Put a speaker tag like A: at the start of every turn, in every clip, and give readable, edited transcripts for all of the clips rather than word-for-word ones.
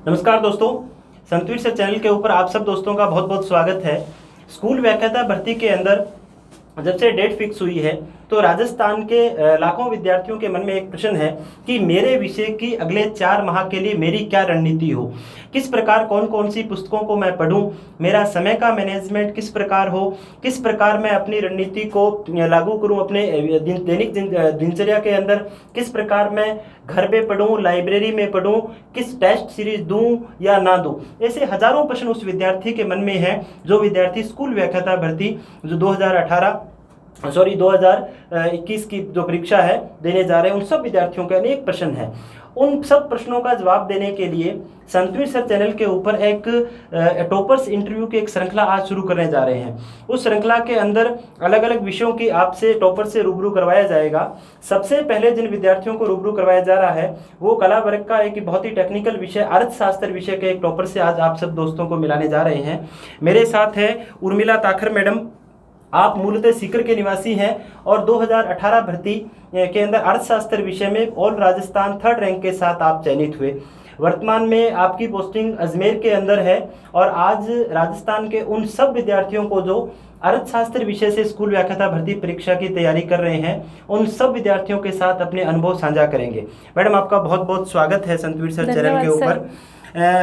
A: नमस्कार दोस्तों, संतवीर sir channel के ऊपर आप सब दोस्तों का बहुत बहुत स्वागत है। स्कूल व्याख्याता भर्ती के अंदर जब से डेट फिक्स हुई है तो राजस्थान के लाखों विद्यार्थियों के मन में एक प्रश्न है कि मेरे विषय की अगले 4 माह के लिए मेरी क्या रणनीति हो, किस प्रकार कौन कौन सी पुस्तकों को मैं पढूं, मेरा समय का मैनेजमेंट किस प्रकार हो, किस प्रकार मैं अपनी रणनीति को लागू करूं अपने दैनिक दिनचर्या के अंदर, किस प्रकार मैं घर पे पढूं, लाइब्रेरी में पढूं, किस टेस्ट सीरीज दूं या ना दूं। ऐसे हजारों प्रश्न उस विद्यार्थी के मन में है जो विद्यार्थी स्कूल व्याख्याता भर्ती जो 2021 की जो परीक्षा है देने जा रहे हैं, उन सब विद्यार्थियों के अनेक प्रश्न हैं। उन सब प्रश्नों का जवाब देने के लिए संतवीर सर चैनल के ऊपर एक टॉपर्स इंटरव्यू की एक श्रृंखला आज शुरू करने जा रहे हैं। उस श्रृंखला के अंदर अलग अलग विषयों की आपसे टॉपर से रूबरू करवाया जाएगा। सबसे पहले जिन विद्यार्थियों को रूबरू करवाया जा रहा है वो कला वर्ग का एक बहुत ही टेक्निकल विषय अर्थशास्त्र विषय के एक टॉपर से आज आप सब दोस्तों को मिलाने जा रहे हैं। मेरे साथ है उर्मिला ताखर मैडम। आप मूलतः सीकर के निवासी हैं और 2018 भर्ती के अंदर अर्थशास्त्र विषय में ऑल राजस्थान 3rd रैंक के साथ आप चयनित हुए। वर्तमान में आपकी पोस्टिंग अजमेर के अंदर है और आज राजस्थान के उन सब विद्यार्थियों को जो अर्थशास्त्र विषय से स्कूल व्याख्याता भर्ती परीक्षा की तैयारी कर रहे हैं, उन सब विद्यार्थियों के साथ अपने अनुभव साझा करेंगे। मैडम, आपका बहुत बहुत स्वागत है संतवीर सर चैनल के ऊपर।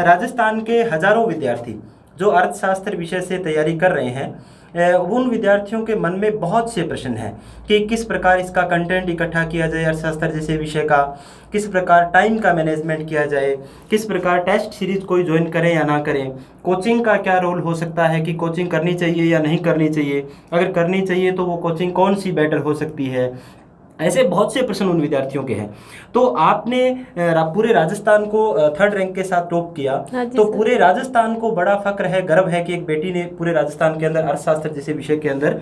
A: राजस्थान के हजारों विद्यार्थी जो अर्थशास्त्र विषय से तैयारी कर रहे हैं, उन विद्यार्थियों के मन में बहुत से प्रश्न हैं कि किस प्रकार इसका कंटेंट इकट्ठा किया जाए, अर्थशास्त्र जैसे विषय का किस प्रकार टाइम का मैनेजमेंट किया जाए, किस प्रकार टेस्ट सीरीज कोई ज्वाइन करें या ना करें, कोचिंग का क्या रोल हो सकता है कि कोचिंग करनी चाहिए या नहीं करनी चाहिए, अगर करनी चाहिए तो वो कोचिंग कौन सी बेटर हो सकती है। ऐसे बहुत से प्रश्न उन विद्यार्थियों के हैं। तो आपने पूरे राजस्थान को 3rd रैंक के साथ टॉप किया। तो पूरे राजस्थान को बड़ा फक्र है, गर्व है कि एक बेटी ने पूरे राजस्थान के अंदर अर्थशास्त्र जैसे विषय के अंदर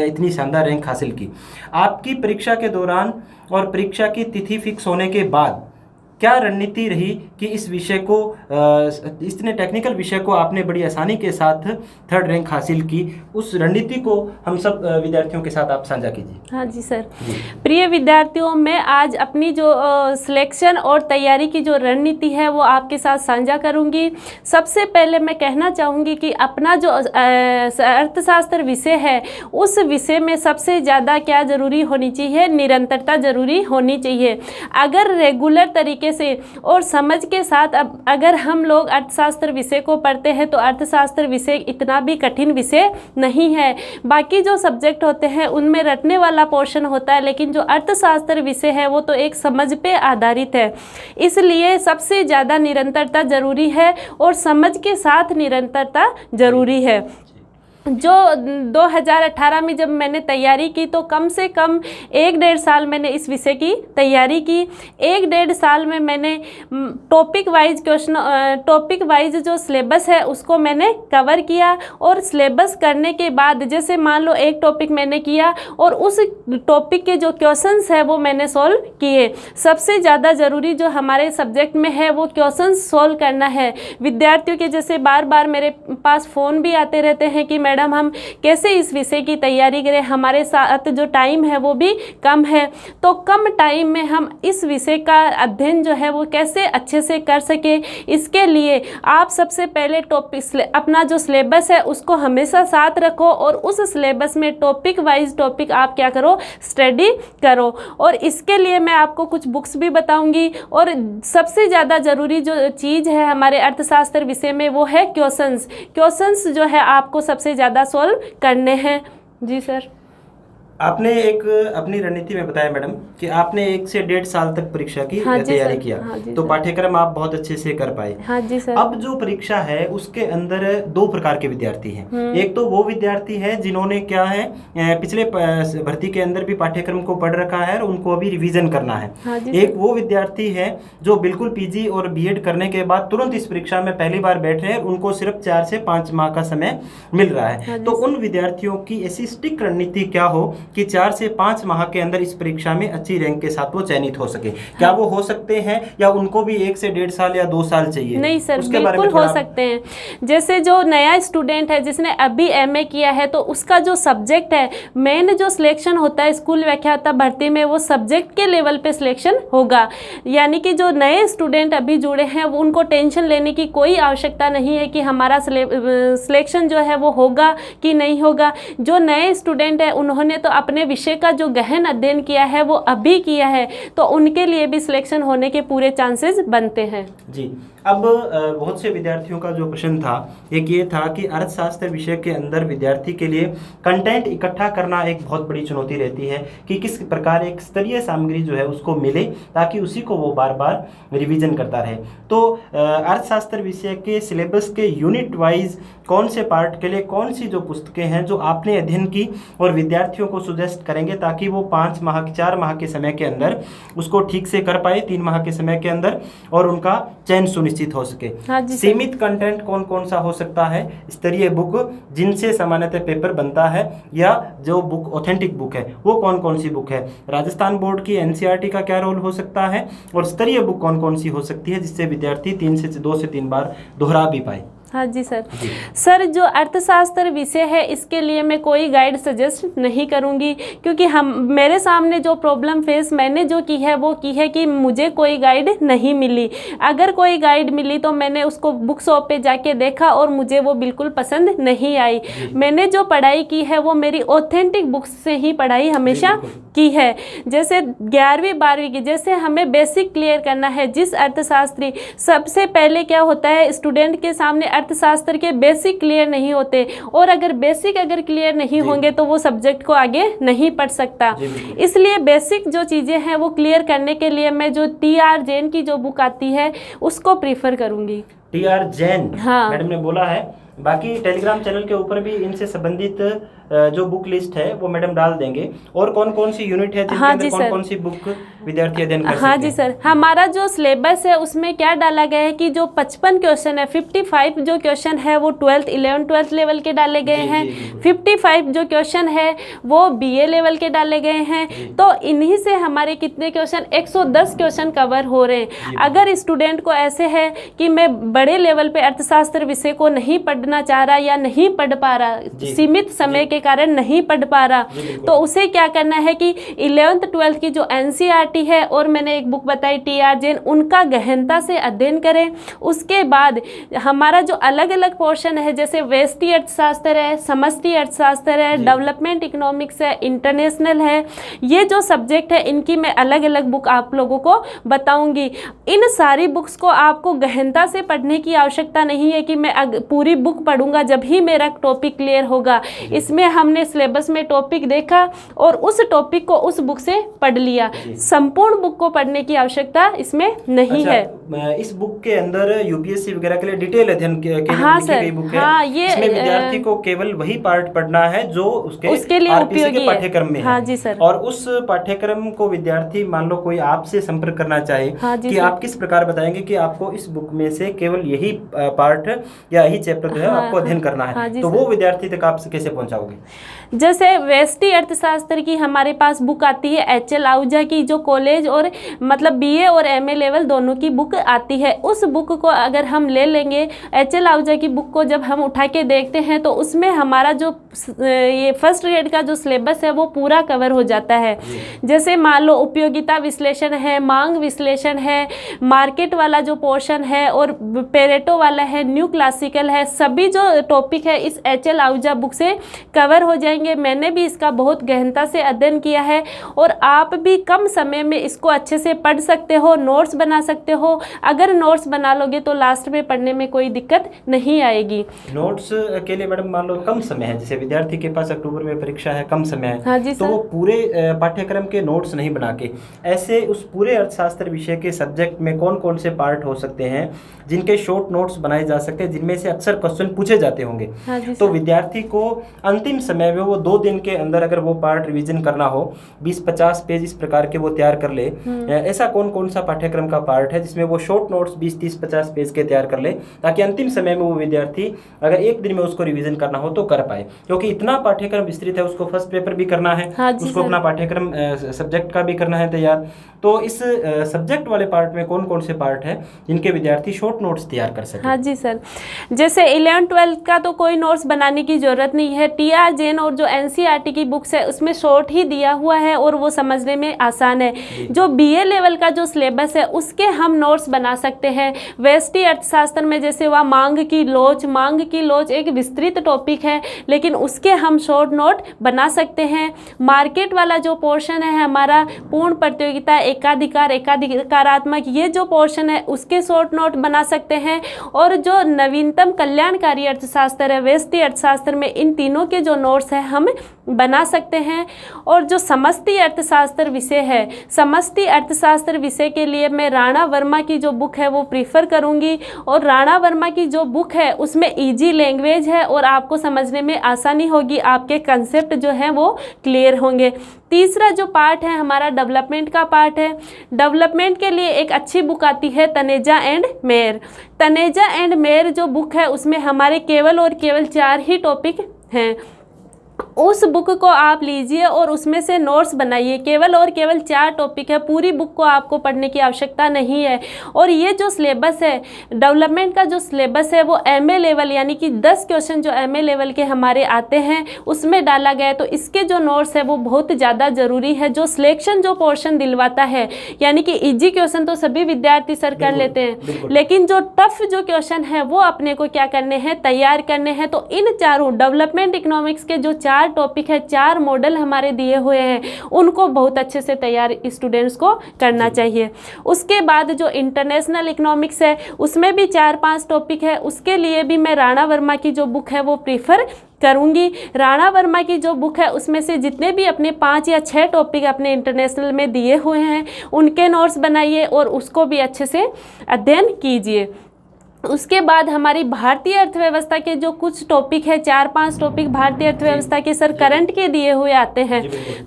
A: इतनी शानदार रैंक हासिल की। आपकी परीक्षा के दौरान और परीक्षा की तिथि फिक्स होने के बाद क्या रणनीति रही कि इस विषय को इतने टेक्निकल विषय को आपने बड़ी आसानी के साथ 3rd रैंक हासिल की, उस रणनीति को हम सब विद्यार्थियों के साथ आप साझा कीजिए।
B: हाँ जी सर। प्रिय विद्यार्थियों, मैं आज अपनी जो सिलेक्शन और तैयारी की जो रणनीति है वो आपके साथ साझा करूंगी। सबसे पहले मैं कहना चाहूँगी कि अपना जो अर्थशास्त्र विषय है उस विषय में सबसे ज़्यादा क्या ज़रूरी होनी चाहिए, निरंतरता ज़रूरी होनी चाहिए। अगर रेगुलर तरीके से और समझ के साथ अगर हम लोग अर्थशास्त्र विषय को पढ़ते हैं तो अर्थशास्त्र विषय इतना भी कठिन विषय नहीं है। बाकी जो सब्जेक्ट होते हैं उनमें रटने वाला पोर्शन होता है, लेकिन जो अर्थशास्त्र विषय है वो तो एक समझ पे आधारित है। इसलिए सबसे ज़्यादा निरंतरता जरूरी है और समझ के साथ निरंतरता जरूरी है। जो 2018 में जब मैंने तैयारी की तो कम से कम 1-1.5 साल मैंने इस विषय की तैयारी की। 1-1.5 साल में मैंने टॉपिक वाइज जो सिलेबस है उसको मैंने कवर किया और सिलेबस करने के बाद जैसे मान लो एक टॉपिक मैंने किया और उस टॉपिक के जो क्वेश्चंस है वो मैंने सॉल्व किए। सबसे ज़्यादा ज़रूरी जो हमारे सब्जेक्ट में है वो क्वेश्चंस सॉल्व करना है। विद्यार्थियों के जैसे बार बार मेरे पास फ़ोन भी आते रहते हैं कि मैडम हम कैसे इस विषय की तैयारी करें, हमारे साथ जो टाइम है वो भी कम है, तो कम टाइम में हम इस विषय का अध्ययन जो है वो कैसे अच्छे से कर सके, इसके लिए आप सबसे पहले अपना जो सिलेबस है उसको हमेशा साथ रखो और उस सिलेबस में टॉपिक वाइज टॉपिक आप क्या करो, स्टडी करो। और इसके लिए मैं आपको कुछ बुक्स भी बताऊंगी। और सबसे ज़्यादा ज़रूरी जो चीज़ है हमारे अर्थशास्त्र विषय में वो है क्वेश्चंस जो है आपको सबसे ज़्यादा सॉल्व करने हैं। जी सर।
A: आपने एक अपनी रणनीति में बताया मैडम कि आपने 1 से 1.5 साल तक परीक्षा की तैयारी किया। तो पाठ्यक्रम आप बहुत अच्छे से कर पाए।
B: हाँ जी सर।
A: अब जो परीक्षा है उसके अंदर 2 प्रकार के विद्यार्थी हैं। एक तो वो विद्यार्थी है जिन्होंने क्या है पिछले भर्ती के अंदर भी पाठ्यक्रम को पढ़ रखा है और उनको अभी रिवीजन करना है। एक वो विद्यार्थी है जो बिल्कुल पीजी और बीएड करने के बाद तुरंत इस परीक्षा में पहली बार बैठ रहे हैं, उनको सिर्फ 4 से 5 माह का समय मिल रहा है। तो उन विद्यार्थियों की ऐसी स्टिक रणनीति क्या हो कि 4 से 5 माह के अंदर इस परीक्षा में अच्छी रैंक के साथ वो चयनित हो सके। क्या वो हो सकते हैं या उनको भी 1 से 1.5 साल या 2 साल चाहिए?
B: नहीं सर, बिल्कुल हो सकते हैं। जैसे जो नया स्टूडेंट है जिसने अभी एमए किया है, तो उसका जो सब्जेक्ट है, मेन जो सिलेक्शन होता है स्कूल व्याख्याता भर्ती में, वो सब्जेक्ट के लेवल पे सिलेक्शन होगा। यानी कि जो नए स्टूडेंट अभी जुड़े हैं उनको टेंशन लेने की कोई आवश्यकता नहीं है कि हमारा सिलेक्शन जो है वो होगा कि नहीं होगा। जो नए स्टूडेंट है उन्होंने तो अपने विषय का जो गहन अध्ययन किया है वो अभी किया है, तो उनके लिए भी सिलेक्शन होने के पूरे चांसेस बनते हैं।
A: जी, अब बहुत से विद्यार्थियों का जो प्रश्न था एक ये था कि अर्थशास्त्र विषय के अंदर विद्यार्थी के लिए कंटेंट इकट्ठा करना एक बहुत बड़ी चुनौती रहती है कि किस प्रकार एक स्तरीय सामग्री जो है उसको मिले ताकि उसी को वो बार बार रिवीजन करता रहे। तो अर्थशास्त्र विषय के सिलेबस के यूनिट वाइज कौन से पार्ट के लिए कौन सी जो पुस्तकें हैं जो आपने अध्ययन की और विद्यार्थियों को सुजेस्ट करेंगे ताकि वो 4 माह के समय के अंदर उसको ठीक से कर पाए, 3 माह के समय के अंदर, और उनका चयन सुनिश्चित हो सके।
B: हाँ जी,
A: सीमित कंटेंट कौन कौन सा हो सकता है? स्तरीय बुक जिनसे सामान्यतः पेपर बनता है, या जो बुक ऑथेंटिक बुक है वो कौन कौन सी बुक है? राजस्थान बोर्ड की एनसीईआरटी का क्या रोल हो सकता है? और स्तरीय बुक कौन कौन सी हो सकती है जिससे विद्यार्थी 2 से 3 बार दोहरा भी पाए?
B: हाँ जी सर। सर, जो अर्थशास्त्र विषय है इसके लिए मैं कोई गाइड सजेस्ट नहीं करूँगी, क्योंकि मेरे सामने जो प्रॉब्लम फेस मैंने जो की है वो की है कि मुझे कोई गाइड नहीं मिली। अगर कोई गाइड मिली तो मैंने उसको बुक शॉप पे जाके देखा और मुझे वो बिल्कुल पसंद नहीं आई। मैंने जो पढ़ाई की है वो मेरी ऑथेंटिक बुक्स से ही पढ़ाई हमेशा की है। जैसे 11वीं 12वीं की, जैसे हमें बेसिक क्लियर करना है, जिस अर्थशास्त्री सबसे पहले क्या होता है, स्टूडेंट के सामने अर्थशास्त्र के बेसिक क्लियर नहीं होते, और अगर बेसिक क्लियर नहीं होंगे तो वो सब्जेक्ट को आगे नहीं पढ़ सकता। इसलिए बेसिक जो चीज़ें हैं वो क्लियर करने के लिए मैं जो TR जैन की जो बुक आती है उसको प्रीफर करूँगी।
A: TR जैन,
B: हाँ
A: मैडम ने बोला है। बाकी टेलीग्राम चैनल के ऊपर भी इनसे संबंधित जो बुक लिस्ट है वो मैडम डाल देंगे। और कौन कौन सी यूनिट है जिनके अंदर कौन कौन सी बुक विद्यार्थी अध्ययन कर सकते हैं?
B: हाँ जी सर, हमारा जो सिलेबस है उसमें क्या डाला गया है कि जो 55 क्वेश्चन है, 55 जो क्वेश्चन है वो 11th लेवल के डाले गए हैं। 55 जो क्वेश्चन है वो BA लेवल के डाले गए हैं। तो इन्हीं से हमारे कितने क्वेश्चन, 110 क्वेश्चन कवर हो रहे हैं। अगर स्टूडेंट को ऐसे है कि मैं बड़े लेवल पे अर्थशास्त्र विषय को नहीं पढ़ना चाह रहा या नहीं पढ़ पा रहा, सीमित समय के कारण नहीं पढ़ पा रहा, तो उसे क्या करना है कि 11th 12th की जो NCERT है और मैंने एक बुक बताई TR जैन, उनका गहनता से अध्ययन करें। उसके बाद हमारा जो अलग अलग पोर्शन है, जैसे व्यष्टि अर्थशास्त्र है, समष्टि अर्थशास्त्र है, डेवलपमेंट इकोनॉमिक्स है, इंटरनेशनल है, ये जो सब्जेक्ट है इनकी मैं अलग अलग बुक आप लोगों को बताऊंगी। इन सारी बुक्स को आपको गहनता से पढ़ने की आवश्यकता नहीं है कि मैं पूरी बुक पढ़ूंगा जब ही मेरा टॉपिक क्लियर होगा। इसमें हमने सिलेबस में टॉपिक देखा और उस टॉपिक को उस बुक से पढ़ लिया। संपूर्ण बुक को पढ़ने की आवश्यकता इसमें नहीं है।
A: इस बुक के अंदर यूपीएससी वगैरह के लिए डिटेल अध्ययन के लिए लिखी गई बुक है।
B: हाँ, ये
A: इसमें विद्यार्थी को केवल वही पार्ट पढ़ना है जो उसके
B: लिए
A: आरपीसी के पाठ्यक्रम में है।
B: हाँ जी सर।
A: और उस पाठ्यक्रम को विद्यार्थी, मान लो कोई आपसे संपर्क करना चाहे,
B: हाँ
A: कि आप किस प्रकार बताएंगे कि आपको इस बुक में से केवल यही पार्ट या यही चैप्टर जो है आपको अध्ययन करना है, तो वो विद्यार्थी तक आप कैसे पहुंचाओगे?
B: जैसे व्यष्टि अर्थशास्त्र की हमारे पास बुक आती है HL आहूजा की, जो कॉलेज और मतलब BA और MA लेवल दोनों की बुक आती है। उस बुक को अगर हम ले लेंगे, HL आहूजा की बुक को जब हम उठा के देखते हैं तो उसमें हमारा जो ये फर्स्ट ग्रेड का जो सिलेबस है वो पूरा कवर हो जाता है। जैसे मान लो उपयोगिता विश्लेषण है, मांग विश्लेषण है, मार्केट वाला जो पोर्शन है और पेरेटो वाला है, न्यू क्लासिकल है, सभी जो टॉपिक है इस HL आहूजा बुक से कवर हो जाएंगे। मैंने भी इसका बहुत गहनता से अध्ययन किया है और आप भी कम समय में इसको अच्छे से पढ़ सकते हो, नोट्स बना सकते हो। अगर नोट्स बना लोगे तो लास्ट में पढ़ने में कोई दिक्कत नहीं आएगी।
A: नोट्स के लिए मैडम मान लो कम समय है, जैसे विद्यार्थी के पास अक्टूबर में परीक्षा है, कम समय है,
B: हाँ जी
A: तो वो पूरे पाठ्यक्रम के नोट्स नहीं बना के ऐसे उस पूरे अर्थशास्त्र विषय के सब्जेक्ट में कौन कौन से पार्ट हो सकते हैं जिनके शॉर्ट नोट्स बनाए जा सकते हैं, जिनमें से अक्सर क्वेश्चन पूछे जाते होंगे।
B: हाँ
A: तो विद्यार्थी को अंतिम अंतिम समय में वो 2 दिन के अंदर अगर वो पार्ट रिवीजन करना हो, 20-50 पेज इस प्रकार के वो तैयार कर ले। ऐसा कौन कौन सा पाठ्यक्रम का पार्ट है जिसमें वो शॉर्ट नोट्स 20-30-50 पेज के तैयार कर ले, ताकि अंतिम समय में वो विद्यार्थी अगर एक दिन में उसको रिवीजन करना हो तो कर पाए? क्योंकि इतना पाठ्यक्रम विस्तृत है, उसको फर्स्ट पेपर भी करना है, उसको अपना पाठ्यक्रम सब्जेक्ट का भी करना है तैयार। तो इस सब्जेक्ट वाले पार्ट में कौन कौन से पार्ट है जिनके विद्यार्थी शॉर्ट नोट्स तैयार कर सके?
B: हाँ जी सर, जैसे 11th-12th का तो कोई नोट्स बनाने की ज़रूरत नहीं है। टी.आर. जैन और जो एनसीईआरटी की बुक्स है उसमें शॉर्ट ही दिया हुआ है और वो समझने में आसान है। जो बीए लेवल का जो सिलेबस है उसके हम नोट्स बना सकते हैं। व्यष्टि अर्थशास्त्र में जैसे वह मांग की लोच एक विस्तृत टॉपिक है, लेकिन उसके हम शॉर्ट नोट बना सकते हैं। मार्केट वाला जो पोर्शन है हमारा, पूर्ण प्रतियोगिता, एकाधिकारात्मक, ये जो पोर्शन है उसके शॉर्ट नोट बना सकते हैं। और जो नवीनतम कल्याणकारी अर्थशास्त्र है, व्यष्टि अर्थशास्त्र में, इन तीनों के जो नोट्स हैं हम बना सकते हैं। और जो समष्टि अर्थशास्त्र विषय है, समष्टि अर्थशास्त्र विषय के लिए मैं राणा वर्मा की जो बुक है वो प्रीफर करूंगी। और राणा वर्मा की जो बुक है उसमें इजी लैंग्वेज है और आपको समझने में आसानी होगी, आपके कंसेप्ट जो है वो क्लियर होंगे। तीसरा जो पार्ट है हमारा डेवलपमेंट का पार्ट है। डेवलपमेंट के लिए एक अच्छी बुक आती है Taneja and mayor. Taneja and mayor जो बुक है उसमें हमारे केवल और केवल 4 ही टॉपिक हैं। उस बुक को आप लीजिए और उसमें से नोट्स बनाइए। केवल और केवल 4 टॉपिक है, पूरी बुक को आपको पढ़ने की आवश्यकता नहीं है। और ये जो सिलेबस है, डेवलपमेंट का जो सिलेबस है वो एमए लेवल, यानी कि 10 क्वेश्चन जो एमए लेवल के हमारे आते हैं उसमें डाला गया है। तो इसके जो नोट्स है वो बहुत ज़्यादा ज़रूरी है। जो सिलेक्शन जो पोर्शन दिलवाता है, यानी कि इजी क्वेश्चन तो सभी विद्यार्थी सर कर लेते हैं, लेकिन जो टफ जो क्वेश्चन है वो अपने को क्या करने हैं, तैयार करने हैं। तो इन चारों डेवलपमेंट इकोनॉमिक्स के जो 4 टॉपिक है, 4 मॉडल हमारे दिए हुए हैं, उनको बहुत अच्छे से तैयार स्टूडेंट्स को करना चाहिए। उसके बाद जो इंटरनेशनल इकोनॉमिक्स है उसमें भी 4-5 टॉपिक है, उसके लिए भी मैं राणा वर्मा की जो बुक है वो प्रीफर करूंगी। राणा वर्मा की जो बुक है उसमें से जितने भी अपने 5 या 6 टॉपिक अपने इंटरनेशनल में दिए हुए हैं उनके नोट्स बनाइए और उसको भी अच्छे से अध्ययन कीजिए। उसके बाद हमारी भारतीय अर्थव्यवस्था के जो कुछ टॉपिक है, 4-5 टॉपिक भारतीय अर्थव्यवस्था के सर करंट के दिए हुए आते हैं।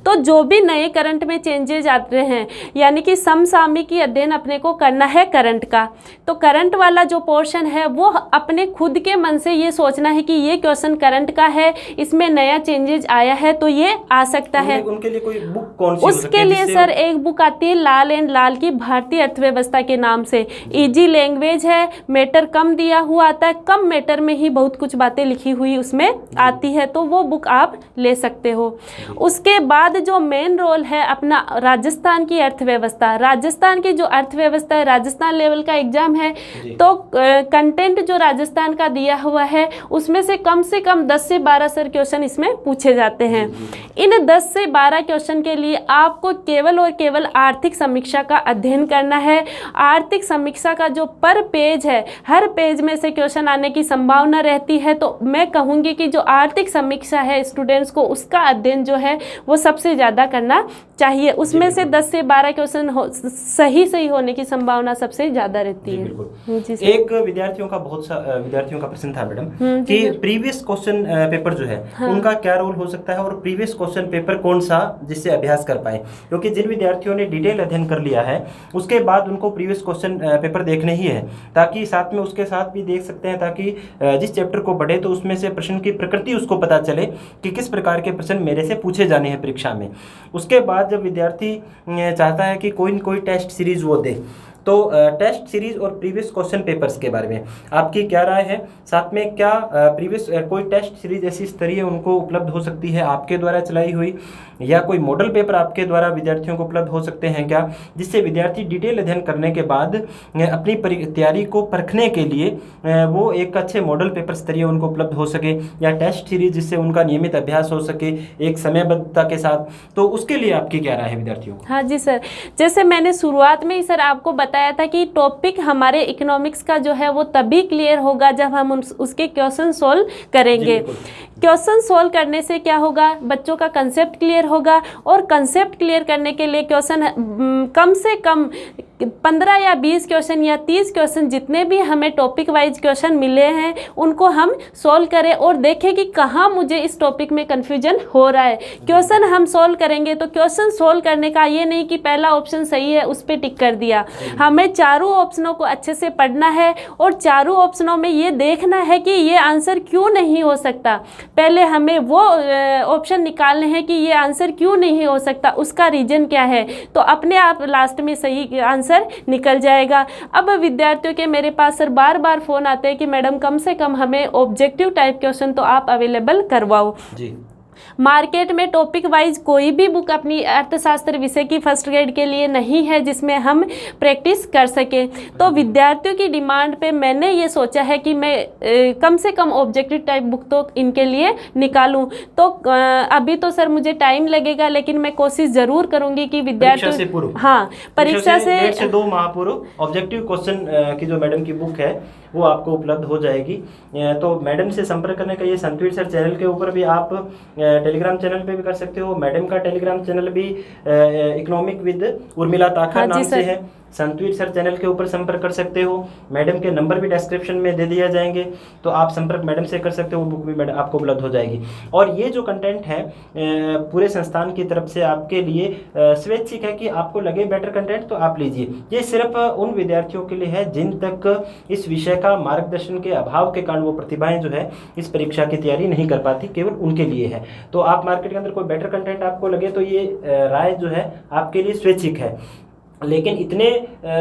B: तो जो भी नए करंट में चेंजेज आते हैं, यानी कि समसामयिकी अध्ययन अपने को करना है करंट का, तो करंट वाला जो पोर्शन है वो अपने खुद के मन से ये सोचना है कि ये क्वेश्चन करंट का है, इसमें नया चेंजेज आया है तो ये आ सकता है।
A: उनके लिए कोई बुक कौन सी?
B: उसके लिए सर एक बुक आती है लाल एंड लाल की भारतीय अर्थव्यवस्था के नाम से। इजी लैंग्वेज है, मैटर कम दिया हुआ आता है, कम मैटर में ही बहुत कुछ बातें लिखी हुई उसमें आती है, तो वो बुक आप ले सकते हो। उसके बाद जो मेन रोल है अपना राजस्थान की अर्थव्यवस्था, राजस्थान की जो अर्थव्यवस्था है, राजस्थान लेवल का एग्जाम है, तो कंटेंट जो राजस्थान का दिया हुआ है उसमें से कम 10 से 12 सर क्वेश्चन इसमें पूछे जाते हैं। इन 10 से 12 क्वेश्चन के लिए आपको केवल और केवल आर्थिक समीक्षा का अध्ययन करना है। आर्थिक समीक्षा का जो पर पेज है, हर पेज में से क्वेश्चन आने की संभावना रहती है, तो मैं कहूँगी कि जो आर्थिक समीक्षा है स्टूडेंट्स को उसका अध्ययन जो है वो सबसे ज़्यादा करना चाहिए। उसमें से 10 से 12 क्वेश्चन सही होने की संभावना सबसे ज़्यादा रहती है। जी सर।
A: एक विद्यार्थियों का प्रश्न था मैडम कि प्रीवियस क्वेश्चन पेपर जो है उनका क्या रोल हो सकता है, और प्रीवियस क्वेश्चन पेपर कौन सा जिससे अभ्यास कर पाए? क्योंकि जिन विद्यार्थियों ने डिटेल अध्ययन कर लिया है उसके बाद उनको प्रीवियस क्वेश्चन पेपर देखने ही है, ताकि साथ में उसके साथ भी देख सकते हैं, ताकि जिस चैप्टर को पढ़े तो उसमें से प्रश्न की प्रकृति उसको पता चले कि किस प्रकार के प्रश्न मेरे से पूछे जाने हैं परीक्षा में। उसके बाद जब विद्यार्थी चाहता है कि कोई न कोई टेस्ट सीरीज वो दे, तो टेस्ट सीरीज और प्रीवियस क्वेश्चन पेपर्स के बारे में आपकी क्या राय है? साथ में क्या प्रीवियस कोई टेस्ट सीरीज ऐसी स्तरीय उनको उपलब्ध हो सकती है आपके द्वारा चलाई हुई, या कोई मॉडल पेपर आपके द्वारा विद्यार्थियों को उपलब्ध हो सकते हैं क्या, जिससे विद्यार्थी डिटेल अध्ययन करने के बाद अपनी तैयारी को परखने के लिए वो एक अच्छे मॉडल पेपर स्तरीय उनको उपलब्ध हो सके, या टेस्ट सीरीज जिससे उनका नियमित अभ्यास हो सके एक समयबद्धता के साथ? तो उसके लिए आपकी क्या राय है विद्यार्थियों को?
B: हाँ जी सर, जैसे मैंने शुरुआत में ही सर आपको बताया था कि टॉपिक हमारे इकोनॉमिक्स का जो है वो तभी क्लियर होगा जब हम उसके क्वेश्चन सोल्व करेंगे। क्वेश्चन सोल्व करने से क्या होगा, बच्चों का कंसेप्ट क्लियर होगा, और कंसेप्ट क्लियर करने के लिए क्वेश्चन कम से कम 15 या 20 क्वेश्चन या 30 क्वेश्चन जितने भी हमें टॉपिक वाइज क्वेश्चन मिले हैं उनको हम सॉल्व करें और देखें कि कहाँ मुझे इस टॉपिक में कन्फ्यूजन हो रहा है। क्वेश्चन हम सॉल्व करेंगे तो क्वेश्चन सॉल्व करने का ये नहीं कि पहला ऑप्शन सही है उस पर टिक कर दिया, हमें चारों ऑप्शनों को अच्छे से पढ़ना है और चारों ऑप्शनों में ये देखना है कि ये आंसर क्यों नहीं हो सकता। पहले हमें वो ऑप्शन निकालने हैं कि ये आंसर क्यों नहीं हो सकता, उसका रीजन क्या है, तो अपने आप लास्ट में सही आंसर निकल जाएगा। अब विद्यार्थियों के मेरे पास सर बार बार फ़ोन आते हैं कि मैडम कम से कम हमें ऑब्जेक्टिव टाइप क्वेश्चन तो आप अवेलेबल करवाओ जी। मार्केट में टॉपिक वाइज कोई भी बुक अपनी अर्थशास्त्र विषय की फर्स्ट ग्रेड के लिए नहीं है जिसमें हम प्रैक्टिस कर सकें। तो विद्यार्थियों की डिमांड पे मैंने ये सोचा है कि मैं कम से कम ऑब्जेक्टिव टाइप बुक तो इनके लिए निकालूं। तो अभी तो सर मुझे टाइम लगेगा लेकिन मैं कोशिश ज़रूर करूंगी कि विद्यार्थियों परीक्षा से
A: 2 माह पूर्व ऑब्जेक्टिव क्वेश्चन की जो मैडम की बुक है वो आपको उपलब्ध हो जाएगी। तो मैडम से संपर्क करने का ये संतवीर सर चैनल के ऊपर भी आप टेलीग्राम चैनल पे भी कर सकते हो। मैडम का टेलीग्राम चैनल भी इकोनॉमिक विद उर्मिला ताखा नाम से है। संतवीर सर चैनल के ऊपर संपर्क कर सकते हो। मैडम के नंबर भी डिस्क्रिप्शन में दे दिया जाएंगे तो आप संपर्क मैडम से कर सकते हो, वो बुक भी मैडम आपको उपलब्ध हो जाएगी। और ये जो कंटेंट है पूरे संस्थान की तरफ से आपके लिए स्वैच्छिक है कि आपको लगे बेटर कंटेंट तो आप लीजिए। ये सिर्फ उन विद्यार्थियों के लिए है जिन तक इस विषय का मार्गदर्शन के अभाव के कारण वो प्रतिभाएं जो है इस परीक्षा की तैयारी नहीं कर पाती, केवल उनके लिए है। तो आप मार्केट के अंदर कोई बेटर कंटेंट आपको लगे तो ये राय जो है आपके लिए स्वैच्छिक है। लेकिन इतने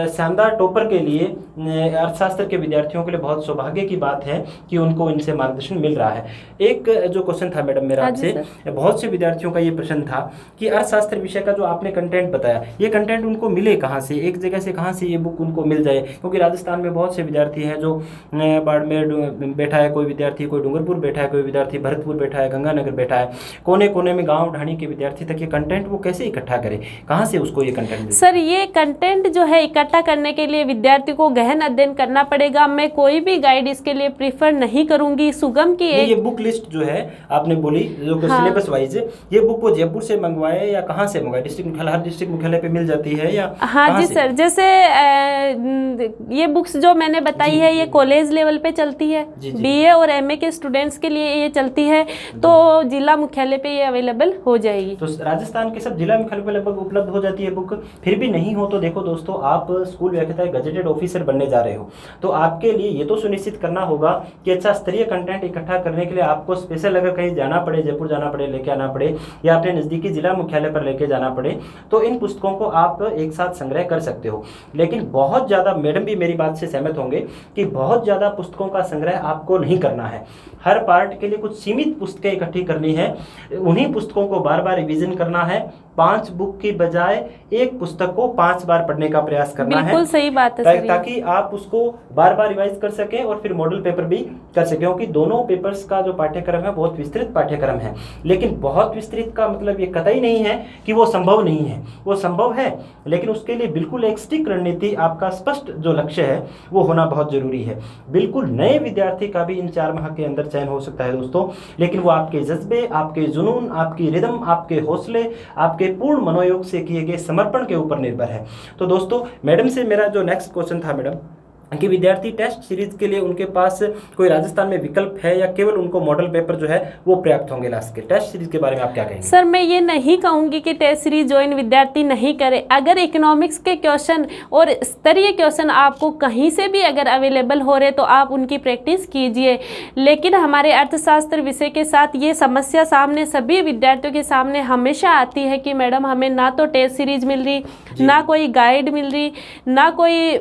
A: शानदार टॉपर के लिए अर्थशास्त्र के विद्यार्थियों के लिए बहुत सौभाग्य की बात है कि उनको इनसे मार्गदर्शन मिल रहा है। एक जो क्वेश्चन था मैडम मेरा आपसे, बहुत से विद्यार्थियों का ये प्रश्न था कि अर्थशास्त्र विषय का जो आपने कंटेंट बताया ये कंटेंट उनको मिले कहाँ से, एक जगह से कहाँ से ये बुक उनको मिल जाए, क्योंकि राजस्थान में बहुत से विद्यार्थी हैं जो बाड़मेर बैठा है कोई विद्यार्थी, कोई डूंगरपुर बैठा है कोई विद्यार्थी, भरतपुर बैठा है, गंगानगर बैठा है, कोने कोने में गाँव ढाणी के विद्यार्थी तक ये कंटेंट वो कैसे इकट्ठा करे, कहाँ से उसको ये कंटेंट
B: सर ये कंटेंट जो है इकट्ठा करने के लिए विद्यार्थी को गहन अध्ययन करना पड़ेगा। मैं कोई भी गाइड इसके लिए प्रीफर नहीं करूंगी। सुगम की
A: ये बुक लिस्ट जो है आपने बोली जो सिलेबस वाइज ये बुक वो जयपुर से मंगवाए या कहाँ से मंगवाए, डिस्ट्रिक्ट मुख्यालय हर डिस्ट्रिक्ट मुख्यालय पे मिल जाती है या?
B: हाँ जी सर, जैसे ये बुक्स जो मैंने बताई है ये कॉलेज लेवल पे चलती है, बीए और एमए के स्टूडेंट्स के लिए ये चलती है, तो जिला मुख्यालय पे ये अवेलेबल हो जाएगी।
A: तो राजस्थान के सब जिला मुख्यालय पे लगभग उपलब्ध हो जाती है बुक। फिर भी नहीं हो तो देखो दोस्तों, आप स्कूल व्याख्याता गजेटेड ऑफिसर बनने जा रहे हो तो आपके लिए ये तो सुनिश्चित करना होगा कि अच्छा स्तरीय कंटेंट इकट्ठा करने के लिए आपको स्पेशल अगर कहीं जाना पड़े, जयपुर जाना पड़े, लेके आना पड़े या अपने नज़दीकी जिला मुख्यालय पर लेके जाना पड़े तो इन पुस्तकों को आप एक साथ संग्रह कर सकते हो। लेकिन बहुत ज़्यादा, मैडम भी मेरी बात से सहमत होंगे कि बहुत ज़्यादा पुस्तकों का संग्रह आपको नहीं करना है। हर पार्ट के लिए कुछ सीमित पुस्तकें इकट्ठी करनी है, उन्हीं पुस्तकों को बार बार रिवीजन करना है। 5 बुक की बजाय एक पुस्तक को 5 बार पढ़ने का प्रयास करना है।
B: बिल्कुल सही बात है
A: ताकि आप उसको बार बार रिवाइज कर सकें और फिर मॉडल पेपर भी कर सकें, क्योंकि दोनों पेपर्स का जो पाठ्यक्रम है बहुत विस्तृत पाठ्यक्रम है। लेकिन बहुत विस्तृत का मतलब ये कतई नहीं है कि वो संभव नहीं है, वो संभव है, लेकिन उसके लिए बिल्कुल एक स्टिक रणनीति, आपका स्पष्ट जो लक्ष्य है वो होना बहुत जरूरी है। बिल्कुल नए विद्यार्थी का भी इन 4 माह के अंदर चयन हो सकता है दोस्तों, लेकिन वो आपके जज्बे, आपके जुनून, आपकी रिदम, आपके हौसले, आपके पूर्ण मनोयोग से किए गए समर्पण के ऊपर निर्भर है। तो दोस्तों मैडम से मेरा जो नेक्स्ट क्वेश्चन था मैडम कि विद्यार्थी टेस्ट सीरीज के लिए उनके पास कोई राजस्थान में विकल्प है या केवल उनको मॉडल पेपर जो है वो पर्याप्त होंगे लास्ट के? टेस्ट सीरीज के बारे में आप क्या कहेंगे?
B: सर मैं ये नहीं कहूँगी कि टेस्ट सीरीज ज्वाइन विद्यार्थी नहीं करे। अगर इकोनॉमिक्स के क्वेश्चन और स्तरीय क्वेश्चन आपको कहीं से भी अगर अवेलेबल हो रहे तो आप उनकी प्रैक्टिस कीजिए। लेकिन हमारे अर्थशास्त्र विषय के साथ ये समस्या सामने सभी विद्यार्थियों के सामने हमेशा आती है कि मैडम हमें ना तो टेस्ट सीरीज मिल रही, ना कोई गाइड मिल रही, ना कोई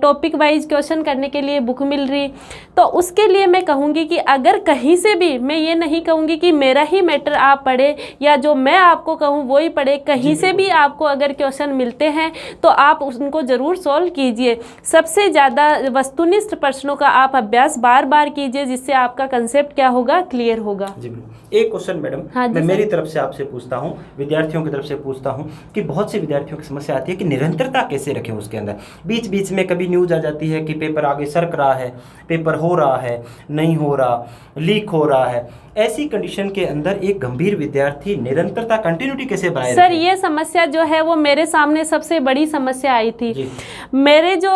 B: टॉपिक वाइज क्वेश्चन करने के लिए बुक मिल रही। तो उसके लिए मैं कहूँगी कि अगर कहीं से भी, मैं ये नहीं कहूँगी कि मेरा ही मैटर आप पढ़े या जो मैं आपको कहूँ वो ही पढ़े, कहीं से भी आपको अगर क्वेश्चन मिलते हैं तो आप उनको ज़रूर सॉल्व कीजिए। सबसे ज़्यादा वस्तुनिष्ठ प्रश्नों का आप अभ्यास बार बार कीजिए, जिससे आपका कंसेप्ट क्या होगा, क्लियर होगा।
A: जी एक क्वेश्चन मैडम मैं मेरी तरफ से आपसे पूछता हूँ, विद्यार्थियों की तरफ से पूछता हूँ कि बहुत से विद्यार्थियों की समस्या आती है कि निरंतरता कैसे रखें उसके अंदर। बीच बीच में कभी न्यूज़ आ जाती है कि पेपर आगे सरक रहा है, पेपर हो रहा है, नहीं हो रहा, लीक हो रहा है, ऐसी कंडीशन के अंदर एक गंभीर विद्यार्थी निरंतरता कंटिन्यूटी कैसे बनाए
B: सर
A: रखे?
B: ये समस्या जो है वो मेरे सामने सबसे बड़ी समस्या आई थी।
A: जी।
B: मेरे जो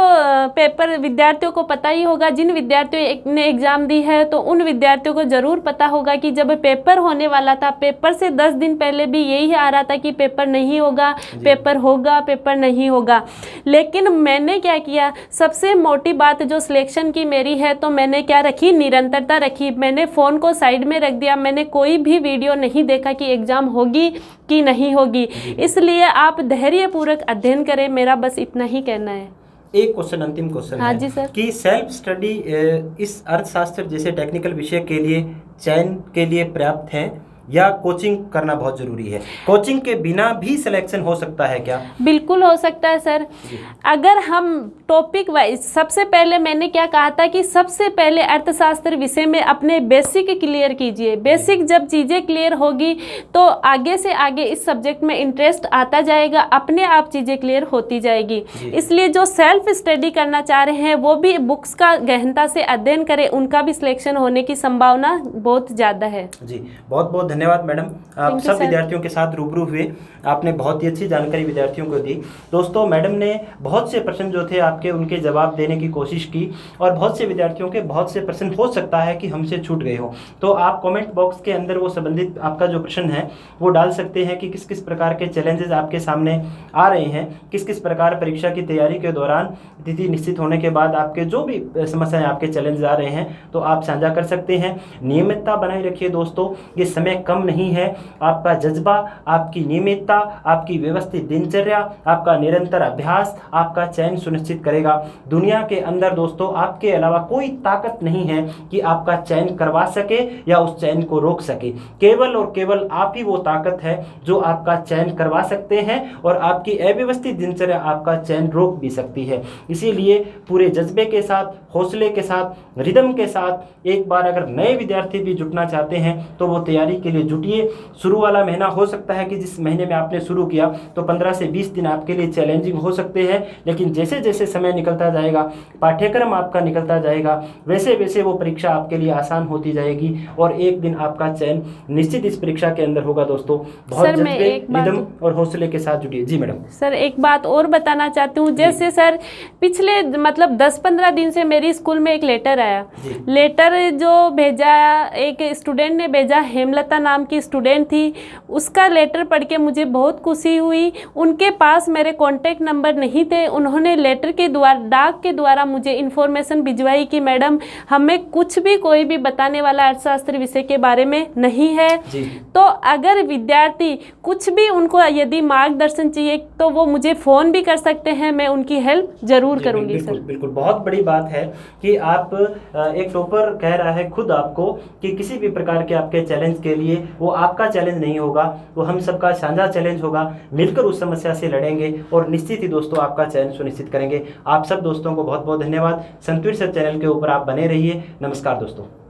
B: पेपर विद्यार्थियों को पता ही होगा, जिन विद्यार्थियों ने एग्ज़ाम दी है तो उन विद्यार्थियों को ज़रूर पता होगा कि जब पेपर होने वाला था, पेपर से 10 दिन पहले भी यही आ रहा था कि पेपर नहीं होगा, पेपर होगा, पेपर नहीं होगा। लेकिन मैंने क्या किया, सबसे मोटी बात जो सिलेक्शन की मेरी है, तो मैंने क्या रखी, निरंतरता रखी। मैंने फ़ोन को साइड में रख दिया, मैंने कोई भी वीडियो नहीं देखा कि एग्ज़ाम होगी कि नहीं होगी। इसलिए आप धैर्यपूर्वक अध्ययन करें, मेरा बस इतना ही कहना है।
A: एक क्वेश्चन, अंतिम क्वेश्चन
B: हाँ
A: है
B: जी सर।
A: कि सेल्फ स्टडी इस अर्थशास्त्र जैसे टेक्निकल विषय के लिए चयन के लिए पर्याप्त है या कोचिंग करना बहुत जरूरी है? कोचिंग के बिना भी सिलेक्शन हो सकता है क्या?
B: बिल्कुल हो सकता है सर। अगर हम टॉपिक वाइज, सबसे पहले मैंने क्या कहा था कि सबसे पहले अर्थशास्त्र विषय में अपने बेसिक क्लियर कीजिए। बेसिक जब चीज़ें क्लियर होगी तो आगे से आगे इस सब्जेक्ट में इंटरेस्ट आता जाएगा, अपने आप चीज़ें क्लियर होती जाएगी। इसलिए जो सेल्फ स्टडी करना चाह रहे हैं वो भी बुक्स का गहनता से अध्ययन करें, उनका भी सिलेक्शन होने की संभावना बहुत ज़्यादा है।
A: जी, बहुत बहुत धन्यवाद मैडम, आप सब विद्यार्थियों के साथ रूबरू हुए, आपने बहुत ही अच्छी जानकारी विद्यार्थियों को दी। दोस्तों, मैडम ने बहुत से प्रश्न जो थे आपके, उनके जवाब देने की कोशिश की और बहुत से विद्यार्थियों के बहुत से प्रश्न हो सकता है कि हमसे छूट गए हो, तो आप कमेंट बॉक्स के अंदर वो संबंधित आपका जो प्रश्न है वो डाल सकते हैं कि किस किस प्रकार के चैलेंजेस आपके सामने आ रहे हैं, किस किस प्रकार परीक्षा की तैयारी के दौरान तिथि निश्चित होने के बाद आपके जो भी समस्याएं, आपके चैलेंज आ रहे हैं, तो आप साझा कर सकते हैं। नियमितता बनाए रखिए दोस्तों, ये समय कम नहीं है। आपका जज्बा, आपकी नियमितता, आपकी व्यवस्थित दिनचर्या, आपका निरंतर अभ्यास आपका चयन सुनिश्चित करेगा। दुनिया के अंदर दोस्तों आपके अलावा कोई ताकत नहीं है कि आपका चयन करवा सके या उस चयन को रोक सके। केवल और केवल आप ही वो ताकत है जो आपका चयन करवा सकते हैं और आपकी अव्यवस्थित दिनचर्या आपका चयन रोक भी सकती है। इसीलिए पूरे जज्बे के साथ, हौसले के साथ, रिदम के साथ एक बार अगर नए विद्यार्थी भी जुटना चाहते हैं तो वो तैयारी के लिए जुटिए। शुरू वाला महीना हो सकता है कि जिस महीने में आपने शुरू किया तो 15 से 20 दिन आपके लिए चैलेंजिंग हो सकते हैं, लेकिन जैसे जैसे समय निकलता जाएगा, पाठ्यक्रम आपका निकलता जाएगा, वैसे वैसे वो परीक्षा आपके लिए आसान होती जाएगी और एक दिन आपका चयन निश्चित इस परीक्षा के अंदर होगा। दोस्तों, बहुत जज्बे, रिदम और हौसले के साथ जुटिए। जी मैडम।
B: सर एक बात और बताना चाहती हूँ, जैसे सर पिछले मतलब 10-15 दिन से मेरी स्कूल में एक लेटर आया। लेटर जो भेजा, एक स्टूडेंट ने भेजा, हेमलता नाम की स्टूडेंट थी, उसका लेटर पढ़ के मुझे बहुत खुशी हुई। उनके पास मेरे कॉन्टैक्ट नंबर नहीं थे, उन्होंने लेटर के द्वारा, डाक के द्वारा मुझे इन्फॉर्मेशन भिजवाई कि मैडम हमें कुछ भी कोई भी बताने वाला अर्थशास्त्र विषय के बारे में नहीं है। तो अगर विद्यार्थी कुछ भी, उनको यदि मार्गदर्शन चाहिए तो वो मुझे फ़ोन भी कर सकते हैं, मैं उनकी हेल्प जरूर करूँगी।
A: बिल्कुल,
B: सर
A: बिल्कुल, बहुत बड़ी बात है कि आप, एक टॉपर कह रहा है खुद आपको कि किसी भी प्रकार के आपके चैलेंज के लिए वो आपका चैलेंज नहीं होगा, वो हम सबका साझा चैलेंज होगा। मिलकर उस समस्या से लड़ेंगे और निश्चित ही दोस्तों आपका चयन सुनिश्चित करेंगे। आप सब दोस्तों को बहुत बहुत धन्यवाद। संतवीर सर चैनल के ऊपर आप बने रहिए। नमस्कार दोस्तों।